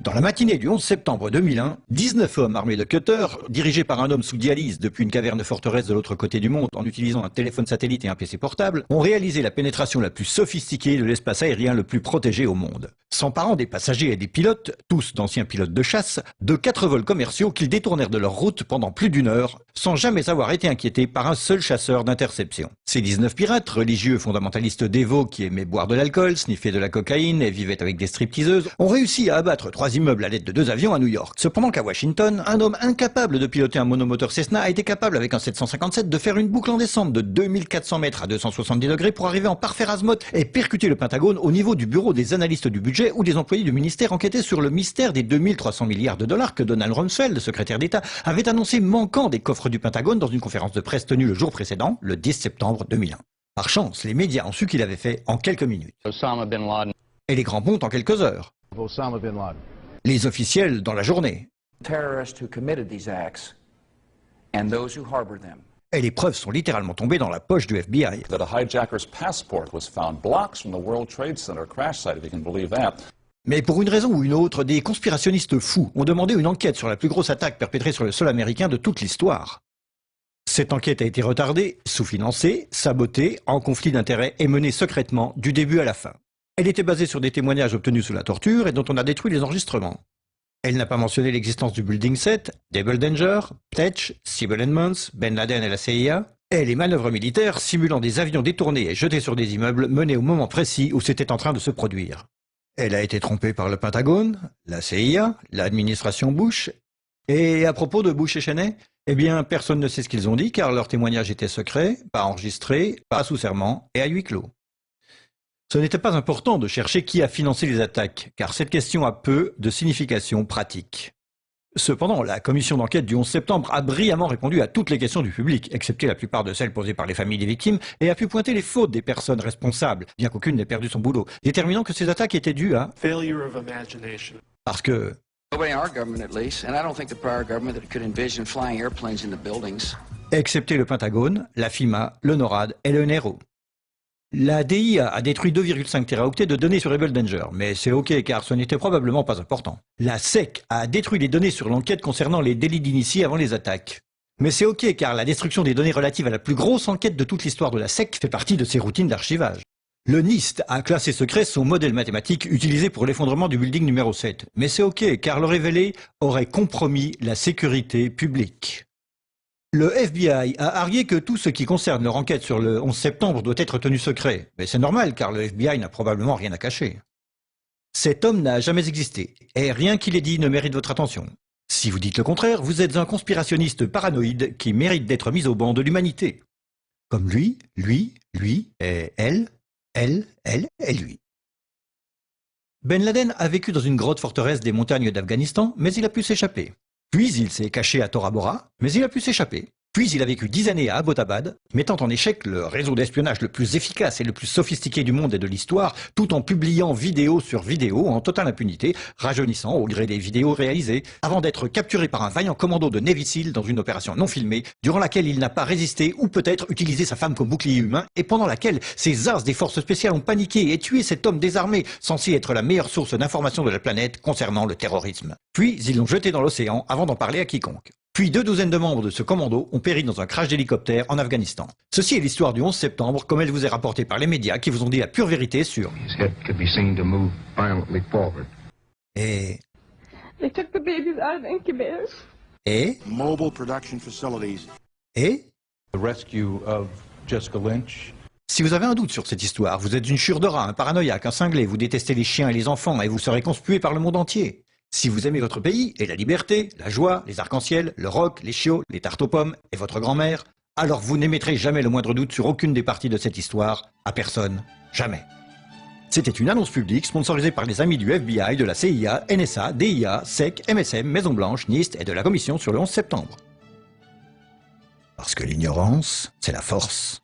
Dans la matinée du 11 septembre 2001, 19 hommes armés de cutters, dirigés par un homme sous dialyse depuis une caverne forteresse de l'autre côté du monde en utilisant un téléphone satellite et un PC portable, ont réalisé la pénétration la plus sophistiquée de l'espace aérien le plus protégé au monde. S'emparant des passagers et des pilotes, tous d'anciens pilotes de chasse, de 4 vols commerciaux qu'ils détournèrent de leur route pendant plus d'1 heure, sans jamais avoir été inquiétés par un seul chasseur d'interception. Ces 19 pirates, religieux fondamentalistes dévots qui aimaient boire de l'alcool, sniffer de la cocaïne et vivaient avec des stripteaseuses, ont réussi à abattre 3 immeubles à l'aide de 2 avions à New York. Cependant qu'à Washington, un homme incapable de piloter un monomoteur Cessna a été capable avec un 757 de faire une boucle en descente de 2400 mètres à 270 degrés pour arriver en parfait azimuth et percuter le Pentagone au niveau du bureau des analystes du budget où des employés du ministère enquêtaient sur le mystère des 2300 milliards de dollars que Donald Rumsfeld, secrétaire d'État, avait annoncé manquant des coffres du Pentagone dans une conférence de presse tenue le jour précédent, le 10 septembre 2001. Par chance, les médias ont su qu'il avait fait en quelques minutes. Osama bin Laden. Et les grands pontes en quelques heures. Osama bin Laden. Les officiels dans la journée. Terrorists who committed these acts and those who harbored them. Et les preuves sont littéralement tombées dans la poche du FBI. That a hijacker's passport was found blocks from the World Trade Center crash site, if you can believe that. Mais pour une raison ou une autre, des conspirationnistes fous ont demandé une enquête sur la plus grosse attaque perpétrée sur le sol américain de toute l'histoire. Cette enquête a été retardée, sous-financée, sabotée, en conflit d'intérêts et menée secrètement du début à la fin. Elle était basée sur des témoignages obtenus sous la torture et dont on a détruit les enregistrements. Elle n'a pas mentionné l'existence du Building 7, Double Danger, Tetch, Sybil Edmonds, Ben Laden et la CIA, et les manœuvres militaires simulant des avions détournés et jetés sur des immeubles menées au moment précis où c'était en train de se produire. Elle a été trompée par le Pentagone, la CIA, l'administration Bush, et à propos de Bush et Cheney, eh bien personne ne sait ce qu'ils ont dit car leur témoignage était secret, pas enregistré, pas sous serment et à huis clos. Ce n'était pas important de chercher qui a financé les attaques, car cette question a peu de signification pratique. Cependant, la commission d'enquête du 11 septembre a brillamment répondu à toutes les questions du public, excepté la plupart de celles posées par les familles des victimes, et a pu pointer les fautes des personnes responsables, bien qu'aucune n'ait perdu son boulot, déterminant que ces attaques étaient dues à... failure of imagination. Parce que... Nobody in our government, at least, and I don't think the prior government that could envision flying airplanes into buildings. Excepté le Pentagone, la FIMA, le NORAD et le NRO. La DIA a détruit 2,5 téraoctets de données sur Double Danger, mais c'est ok car ce n'était probablement pas important. La SEC a détruit les données sur l'enquête concernant les délits d'initiés avant les attaques. Mais c'est ok car la destruction des données relatives à la plus grosse enquête de toute l'histoire de la SEC fait partie de ses routines d'archivage. Le NIST a classé secret son modèle mathématique utilisé pour l'effondrement du building numéro 7. Mais c'est ok car le révéler aurait compromis la sécurité publique. Le FBI a argué que tout ce qui concerne leur enquête sur le 11 septembre doit être tenu secret. Mais c'est normal car le FBI n'a probablement rien à cacher. Cet homme n'a jamais existé et rien qu'il ait dit ne mérite votre attention. Si vous dites le contraire, vous êtes un conspirationniste paranoïde qui mérite d'être mis au banc de l'humanité. Comme lui et elle et lui. Ben Laden a vécu dans une grotte forteresse des montagnes d'Afghanistan, mais il a pu s'échapper. Puis il s'est caché à Tora Bora, mais il a pu s'échapper. Puis il a vécu 10 années à Abbottabad, mettant en échec le réseau d'espionnage le plus efficace et le plus sophistiqué du monde et de l'histoire, tout en publiant vidéo sur vidéo en totale impunité, rajeunissant au gré des vidéos réalisées, avant d'être capturé par un vaillant commando de Navy SEAL dans une opération non filmée, durant laquelle il n'a pas résisté ou peut-être utilisé sa femme comme bouclier humain, et pendant laquelle ces as des forces spéciales ont paniqué et tué cet homme désarmé, censé être la meilleure source d'information de la planète concernant le terrorisme. Puis ils l'ont jeté dans l'océan avant d'en parler à quiconque. Puis 2 douzaines de membres de ce commando ont péri dans un crash d'hélicoptère en Afghanistan. Ceci est l'histoire du 11 septembre comme elle vous est rapportée par les médias qui vous ont dit la pure vérité sur... Et... They took the babies out of incubators. Et... Mobile production facilities. Et... The rescue of Jessica Lynch. Si vous avez un doute sur cette histoire, vous êtes une chure de rat, un paranoïaque, un cinglé, vous détestez les chiens et les enfants et vous serez conspué par le monde entier. Si vous aimez votre pays et la liberté, la joie, les arcs-en-ciel, le rock, les chiots, les tartes aux pommes et votre grand-mère, alors vous n'émettrez jamais le moindre doute sur aucune des parties de cette histoire, à personne, jamais. C'était une annonce publique sponsorisée par les amis du FBI, de la CIA, NSA, DIA, SEC, MSM, Maison-Blanche, NIST et de la Commission sur le 11 septembre. Parce que l'ignorance, c'est la force.